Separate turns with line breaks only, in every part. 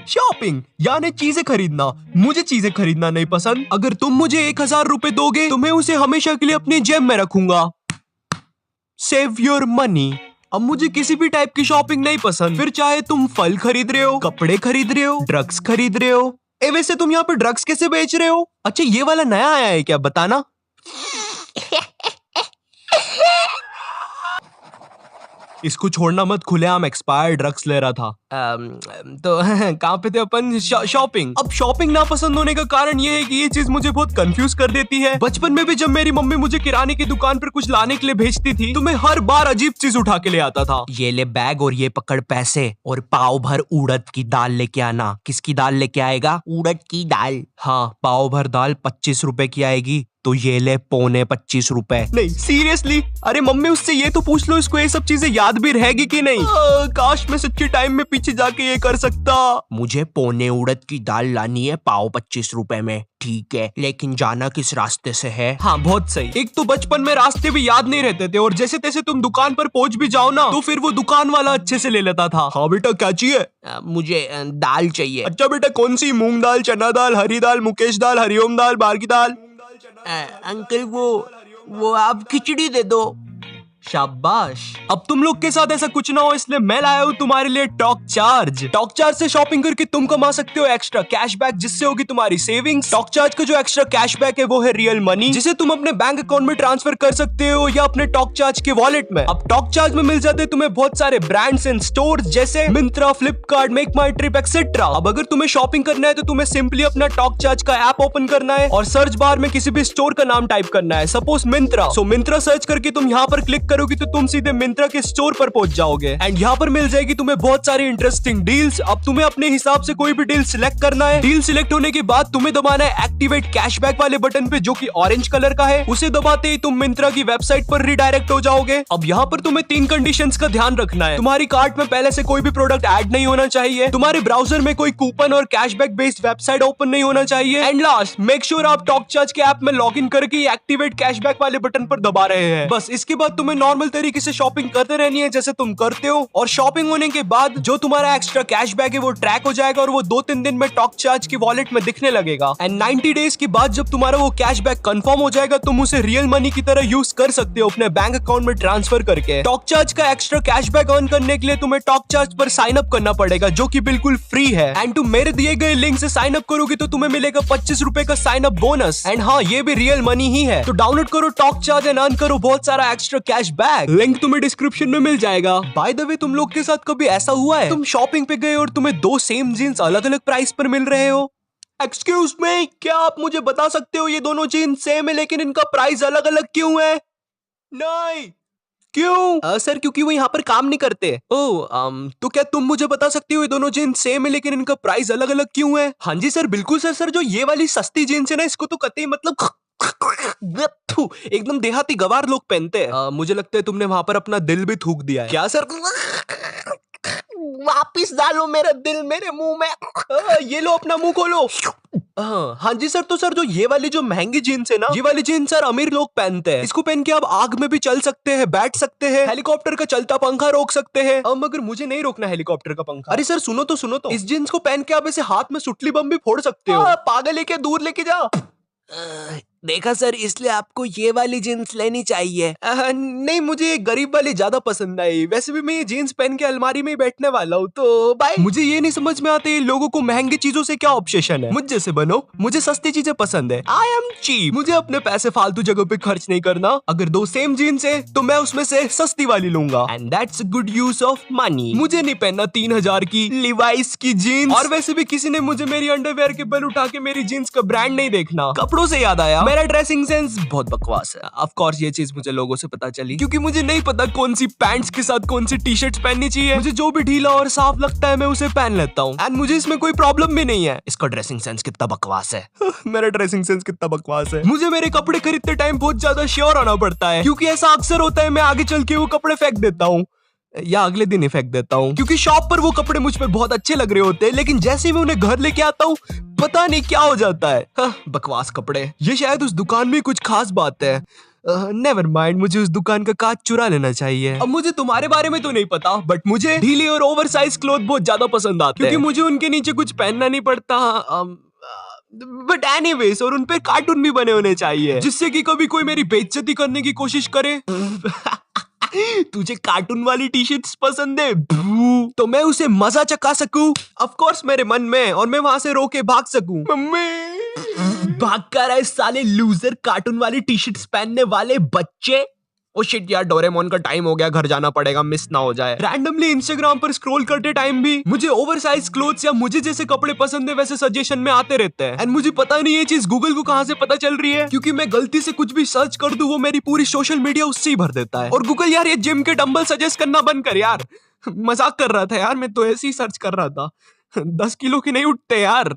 Shopping यानी चीजें खरीदना। मुझे चीजें खरीदना नहीं पसंद। अगर तुम मुझे 1000 रुपए दोगे तो मैं उसे हमेशा के लिए अपनी जेब में रखूंगा। Save your money. अब मुझे किसी भी टाइप की शॉपिंग नहीं पसंद, फिर चाहे तुम फल खरीद रहे हो, कपड़े खरीद रहे हो, ड्रग्स खरीद रहे हो। वैसे तुम यहाँ पे ड्रग्स कैसे बेच रहे हो? अच्छा, ये वाला नया आया है क्या? बताना। इसको छोड़ना मत, खुलेआम एक्सपायर्ड ड्रग्स ले रहा था। तो कहाँ पे थे अपन? शॉपिंग। अब शॉपिंग ना पसंद होने का कारण ये है कि ये चीज मुझे बहुत कंफ्यूज कर देती है। बचपन में भी जब मेरी मम्मी मुझे किराने की दुकान पर कुछ लाने के लिए भेजती थी तो मैं हर बार अजीब चीज उठा के ले आता था। ये ले बैग और ये पकड़ पैसे और पाव भर उड़द की दाल लेके आना। किसकी दाल लेके आएगा? उड़द की दाल। हाँ, पाव भर दाल 25 रुपए की आएगी, तो ये ले 25 रुपए। नहीं सीरियसली, अरे मम्मी उससे ये तो पूछ लो इसको ये सब चीजें याद भी रहेगी कि नहीं। काश मैं सच्चे टाइम में पीछे जाके ये कर सकता। मुझे पौने उड़द की दाल लानी है पाव 25 रुपए में। ठीक है, लेकिन जाना किस रास्ते से है? हाँ बहुत सही। एक तो बचपन में रास्ते भी याद नहीं रहते थे और जैसे तैसे तुम दुकान पर पहुंच भी जाओ ना तो फिर वो दुकान वाला अच्छे से ले लेता था। हाँ बेटा क्या चाहिए? मुझे दाल चाहिए। अच्छा बेटा कौन सी? मूंग दाल, चना दाल, हरी दाल, मुकेश दाल, हरिओम दाल, बार की दाल? अंकल वो आप खिचड़ी दे दो। शाबाश। अब तुम लोग के साथ ऐसा कुछ ना हो इसलिए मैं लाया हूँ तुम्हारे लिए टॉक चार्ज। टॉक चार्ज से शॉपिंग करके तुम कमा सकते हो एक्स्ट्रा कैशबैक, जिससे होगी तुम्हारी सेविंग्स। टॉक चार्ज का जो एक्स्ट्रा कैशबैक है वो है रियल मनी, जिसे तुम अपने बैंक अकाउंट में ट्रांसफर कर सकते हो या अपने टॉक चार्ज के वॉलेट में। अब टॉक चार्ज में मिल जाते हैं तुम्हें बहुत सारे ब्रांड्स एंड स्टोर्स जैसे मिंत्रा, फ्लिपकार्ट, मेक माई ट्रिप एक्सेट्रा। अब अगर तुम्हें शॉपिंग करना है तो तुम्हें सिंपली अपना टॉक चार्ज का ऐप ओपन करना है और सर्च बार में किसी भी स्टोर का नाम टाइप करना है, सपोज मिंत्रा। सो मिंत्रा सर्च करके तुम यहाँ पर क्लिक करोगी तो तुम सीधे मिंत्रा के स्टोर पर पहुंच जाओगे एंड यहाँ पर मिल जाएगी तुम्हें बहुत सारी इंटरेस्टिंग डील्स। अब तुम्हें अपने हिसाब से कोई भी डील सिलेक्ट करना है। डील सिलेक्ट होने के बाद तुम्हें दबाना है एक्टिवेट कैशबैक वाले बटन पे जो कि ऑरेंज कलर का है। उसे दबाते ही तुम मिंत्रा की वेबसाइट पर रिडायरेक्ट हो जाओगे। अब यहाँ पर तुम्हें 3 कंडीशंस का ध्यान रखना है। तुम्हारी कार्ट में पहले से कोई भी प्रोडक्ट ऐड नहीं होना चाहिए, तुम्हारे ब्राउजर में कोई कूपन और कैशबैक बेस्ड वेबसाइट ओपन नहीं होना चाहिए एंड लास्ट मेक श्योर आप टॉक चार्ज के ऐप में लॉग इन करके एक्टिवेट कैशबैक वाले बटन पर दबा रहे हैं। बस इसके बाद तुम्हें नॉर्मल तरीके से शॉपिंग करते रहनी है जैसे तुम करते हो और शॉपिंग होने के बाद जो तुम्हारा एक्स्ट्रा कैशबैक है वो ट्रैक हो जाएगा और वो 2-3 दिन में टॉक चार्ज की वॉलेट में दिखने लगेगा एंड 90 डेज के बाद जब तुम्हारा वो कैशबैक कंफर्म हो जाएगा तुम उसे रियल मनी की तरह यूज कर सकते हो अपने बैंक अकाउंट में ट्रांसफर करके। टॉक चार्ज का एक्स्ट्रा कैशबैक अर्न करने के लिए तुम्हें टॉक चार्ज पर साइन अप करना पड़ेगा जो कि बिल्कुल फ्री है एंड तुम मेरे दिए गए लिंक से साइन अप करोगे तो तुम्हें मिलेगा 25 रुपए का साइन अप बोनस एंड हाँ ये भी रियल मनी ही है। तो डाउनलोड करो टॉक चार्ज एंड अर्न करो बहुत सारा एक्स्ट्रा कैशबैक। लिंक तुम्हें डिस्क्रिप्शन में मिल जाएगा। बाय द वे तुम लोग के साथ कभी ऐसा हुआ है तुम शॉपिंग पे गए और तुम्हें 2 सेम जीन्स अलग अलग प्राइस पर मिल रहे हो? एक्सक्यूज मी, क्या आप मुझे बता सकते हो ये दोनों जीन्स सेम है लेकिन इनका प्राइस अलग अलग क्यों है? नहीं क्यों? सर क्योंकि वो यहाँ पर काम नहीं करते। तो क्या तुम मुझे बता सकती हो ये दोनों जीन्स सेम है लेकिन इनका प्राइस अलग अलग क्यों है? हाँ जी सर बिल्कुल सर। सर जो ये वाली सस्ती जीन्स है ना इसको तो कतई मतलब एकदम देहाती गवार लोग पहनते हैं। मुझे लगता है तुमने वहां पर अपना दिल भी थूक दिया है। क्या सर? वापिस डालो मेरा दिल मेरे मुंह में। ये लो अपना मुंह खोलो। हाँ जी सर। तो सर जो ये वाली जो महंगी जीन्स है ना ये वाली जीन्स सर अमीर लोग पहनते हैं। इसको पहन के आप आग में भी चल सकते हैं, बैठ सकते हैं, हेलीकॉप्टर का चलता पंखा रोक सकते हैं। मगर मुझे नहीं रोकना हेलीकॉप्टर का पंखा। अरे सर सुनो तो इस जीन्स को पहन के आप ऐसे हाथ में सुतली बम भी फोड़ सकते हो। पागल है क्या? दूर लेके जा। देखा सर इसलिए आपको ये वाली जीन्स लेनी चाहिए। नहीं मुझे ये गरीब वाली ज्यादा पसंद आई। वैसे भी मैं ये जीन्स पहन के अलमारी में ही बैठने वाला हूँ तो बाय। मुझे ये नहीं समझ में आते लोगों को महंगी चीजों से क्या ऑब्सेशन है। मुझ जैसे बनो, मुझे सस्ती चीजें पसंद है। I am cheap. मुझे अपने पैसे फालतू जगह पे खर्च नहीं करना। अगर 2 सेम जीन्स है तो मैं उसमें से सस्ती वाली लूंगा and that's good use of money. मुझे नहीं पहनना 3000 की लिवाइस की जीन्स। और वैसे भी किसी ने मुझे मेरी अंडरवेयर के बल उठा के मेरी जीन्स का ब्रांड नहीं देखना। कपड़ों से याद आया मेरा ड्रेसिंग सेंस बहुत बकवास है। ऑफ कोर्स ये चीज मुझे लोगों से पता चली क्योंकि मुझे नहीं पता कौन सी पैंट्स के साथ कौन सी टी शर्ट्स पहननी चाहिए। मुझे जो भी ढीला और साफ लगता है मैं उसे पहन लेता हूँ एंड मुझे इसमें कोई प्रॉब्लम भी नहीं है। इसका ड्रेसिंग सेंस कितना बकवास है। मेरा ड्रेसिंग सेंस कितना बकवास है। मुझे मेरे कपड़े खरीदते टाइम बहुत ज्यादा श्योर होना पड़ता है क्योंकि ऐसा अक्सर होता है मैं आगे चल के वो कपड़े फेंक देता हूँ या अगले दिन ही फेंक देता हूँ क्योंकि शॉप पर वो कपड़े मुझ पे बहुत अच्छे लग रहे होते हैं लेकिन जैसे ही मैं उन्हें घर लेके आता हूँ पता नहीं क्या हो जाता है। बकवास कपड़े। ये शायद उस दुकान में कुछ खास बात है। नेवर माइंड, मुझे उस दुकान का कांच चुरा लेना चाहिए। अब मुझे तुम्हारे बारे में तो नहीं पता, बट मुझे ढीले और ओवरसाइज क्लोथ बहुत ज्यादा पसंद आते हैं क्योंकि मुझे उनके नीचे कुछ पहनना नहीं पड़ता। बट एनीवेज, और उन पे कार्टून भी बने होने चाहिए जिससे कि कभी कोई मेरी बेइज्जती करने की कोशिश करे। तुझे कार्टून वाली टी शर्ट्स पसंद है तो मैं उसे मजा चखा सकूं, ऑफ कोर्स मेरे मन में, और मैं वहां से रो के भाग सकूं। मम्मी, भाग कर आए साले लूजर कार्टून वाली टी शर्ट्स पहनने वाले बच्चे। ओ शिट यार, डोरेमोन का टाइम हो गया, घर जाना पड़ेगा, मिस ना हो जाए। रैंडमली इंस्टाग्राम पर स्क्रॉल करते टाइम भी मुझे ओवरसाइज क्लोथ्स या मुझे जैसे कपड़े पसंद है वैसे सजेशन में आते रहते हैं। एंड मुझे पता नहीं ये चीज गूगल को कहां से पता चल रही है, क्योंकि मैं गलती से कुछ भी सर्च कर दूं वो मेरी पूरी सोशल मीडिया उससे ही भर देता है। और गूगल यार, ये जिम के डंबल सजेस्ट करना बंद कर यार। मजाक कर रहा था यार, मैं तो ऐसे ही सर्च कर रहा था। 10 किलो की नहीं उठते यार।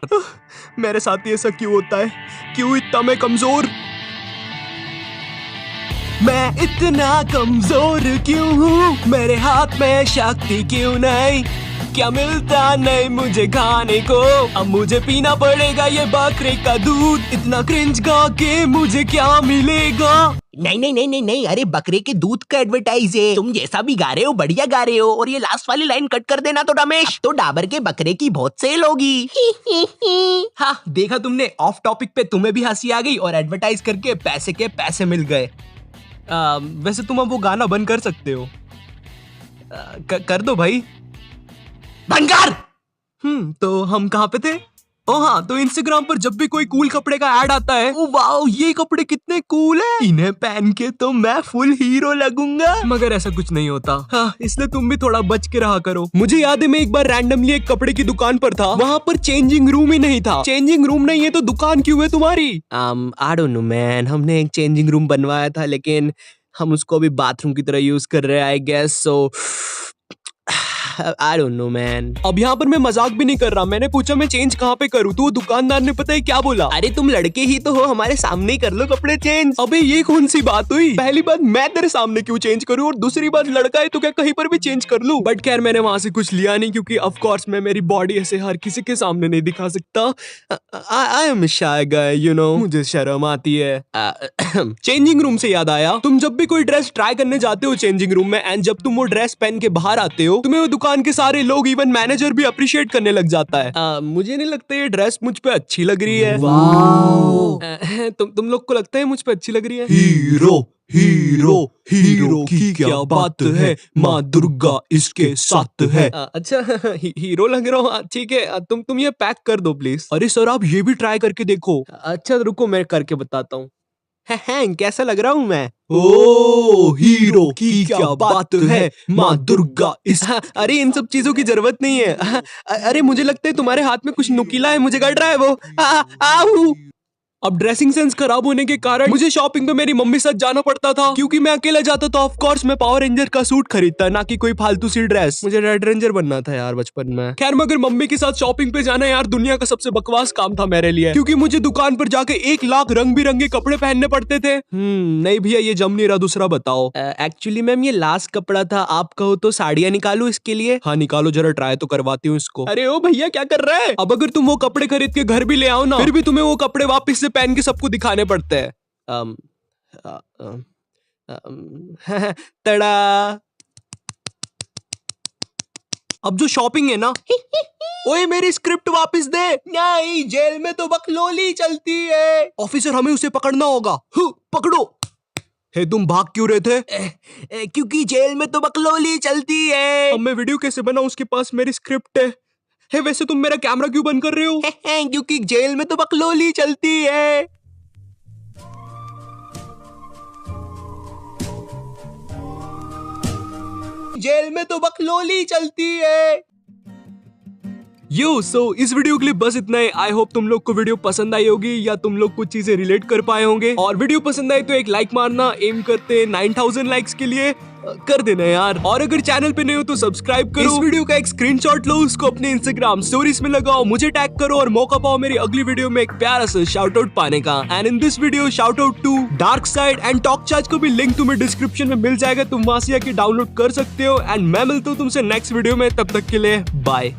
मेरे साथ ऐसा क्यों होता है, क्यों इतना मैं कमजोर, मैं इतना कमजोर क्यों हूँ, मेरे हाथ में शक्ति क्यों नहीं, क्या मिलता नहीं मुझे खाने को, अब मुझे पीना पड़ेगा ये बकरे का दूध, इतना क्रिंज गा के मुझे क्या मिलेगा।
नहीं नहीं नहीं नहीं नहीं, अरे बकरे के दूध का एडवर्टाइज है, तुम जैसा भी गा रहे हो बढ़िया गा रहे हो, और ये लास्ट वाली लाइन कट कर देना तो रमेश, तो डाबर के बकरे की बहुत सेल होगी।
हाँ देखा तुमने, ऑफ टॉपिक पे तुम्हें भी हंसी आ गई और एडवर्टाइज करके पैसे के पैसे मिल गए। वैसे तुम अब वो गाना बंद कर सकते हो। कर दो भाई,
बंद कर।
तो हम कहाँ पे थे? ओ हाँ, तो इंस्टाग्राम पर जब भी कोई कूल कपड़े का ऐड आता है, ओ वाओ ये कपड़े कितने कूल है, इन्हें पहन के तो मैं फुल हीरो लगूंगा। मगर ऐसा कुछ नहीं होता। हाँ, इसलिए तुम भी थोड़ा बच के रहा करो। मुझे याद है मैं एक बार रैंडमली एक कपड़े की दुकान पर था, वहाँ पर चेंजिंग रूम ही नहीं था। चेंजिंग रूम नहीं है तो दुकान क्यों है तुम्हारी? आई डोंट नो मैन, हमने एक चेंजिंग रूम बनवाया था लेकिन हम उसको अभी बाथरूम की तरह यूज कर रहे हैं I guess, so I don't know man। अब यहाँ पर मैं मजाक भी नहीं कर रहा, मैंने पूछा मैं चेंज कहाँ पे करूँ, तो वो दुकानदार ने पता है क्या बोला, अरे तुम लड़के ही तो हो, हमारे सामने ही कर लो कपड़े चेंज। अबे ये कौन सी बात हुई, पहली बात मैं तेरे सामने क्यों चेंज करूँ, और दूसरी बात लड़का है तो क्या कहीं पर भी चेंज कर लूँ। बट खैर मैंने वहां से कुछ लिया नहीं, क्योंकि ऑफ कोर्स मैं मेरी बॉडी ऐसे हर किसी के सामने नहीं दिखा सकता। I am shy guy, you know, मुझे शर्म आती है। चेंजिंग रूम से याद आया, तुम जब भी कोई ड्रेस ट्राई करने जाते हो चेंजिंग रूम में, एंड जब तुम वो ड्रेस पहन के बाहर आते हो, तुम्हें वो दुकान के सारे लोग, इवन मैनेजर भी अप्रिशिएट करने लग जाता है। मुझे नहीं लगता ये ड्रेस मुझ पे अच्छी लग रही है। तुम लोग को लगता है मुझ पे अच्छी लग रही है? हीरो हीरो हीरो की क्या बात है, माँ दुर्गा इसके साथ है। अच्छा हीरो लग रहा हूँ, ठीक है, तुम ये पैक कर दो प्लीज। अरे सर आप ये भी ट्राई करके देखो। अच्छा रुको मैं करके बताता हूँ। कैसा लग रहा हूँ मैं? ओ हीरो की क्या बात है, माँ दुर्गा इस अरे इन सब चीजों की जरूरत नहीं है। अरे मुझे लगता है तुम्हारे हाथ में कुछ नुकीला है, मुझे गड़ रहा है वो। आओ। अब ड्रेसिंग सेंस खराब होने के कारण मुझे शॉपिंग पे मेरी मम्मी साथ जाना पड़ता था, क्योंकि मैं अकेला जाता तो ऑफ कोर्स मैं पावर रेंजर का सूट खरीदता, ना कि कोई फालतू सी ड्रेस। मुझे रेड रेंजर बनना था यार बचपन में। खैर मगर मम्मी के साथ शॉपिंग पे जाना यार दुनिया का सबसे बकवास काम था मेरे लिए, क्योंकि मुझे दुकान पर जाके 1 लाख रंग बिरंगे कपड़े पहनने पड़ते थे। नहीं भैया ये जम नहीं रहा, दूसरा बताओ। एक्चुअली मैम ये लास्ट कपड़ा था, आप कहो तो साड़ियाँ निकालू इसके लिए? हाँ निकालो जरा, ट्राई तो करवाती हूँ इसको। अरे ओ भैया क्या कर रहा है? अब अगर तुम वो कपड़े खरीद के घर भी ले आओ ना, फिर भी तुम्हें वो कपड़े वापस से पहन के सबको दिखाने पड़ते हैं। तड़ा। अब जो शॉपिंग है ना, ओए मेरी स्क्रिप्ट वापस दे। नहीं, जेल में तो बकलोली चलती है। ऑफिसर हमें उसे पकड़ना होगा। पकड़ो। हे तुम भाग क्यों रहे थे?
क्योंकि जेल में तो बकलोली चलती है।
अब मैं वीडियो कैसे बनाऊं, उसके पास मेरी स्क्रिप्ट है। वैसे तुम मेरा कैमरा क्यों बंद कर रहे हो?
क्योंकि जेल में तो बकलोली चलती है।
जेल में तो बकलोली चलती है। सो इस वीडियो के लिए बस इतना ही। आई होप तुम लोग को वीडियो पसंद आई होगी, या तुम लोग कुछ चीजें रिलेट कर पाए होंगे। और वीडियो पसंद आई तो एक लाइक मारना, एम करते 9000 लाइक्स के लिए कर देना यार। और अगर चैनल पे नहीं हो तो सब्सक्राइब करो। इस वीडियो का एक स्क्रीनशॉट लो, उसको अपने इंस्टाग्राम स्टोरीज में लगाओ, मुझे टैग करो और मौका पाओ मेरी अगली वीडियो में एक प्यारा सा शाउट आउट पाने का। And in this video shout out to dark side and talk charge को भी लिंक तुम्हें डिस्क्रिप्शन में मिल जाएगा, तुम वहां से आके डाउनलोड कर सकते हो। एंड मैं मिलता हूँ तुमसे नेक्स्ट वीडियो में, तब तक के लिए बाय।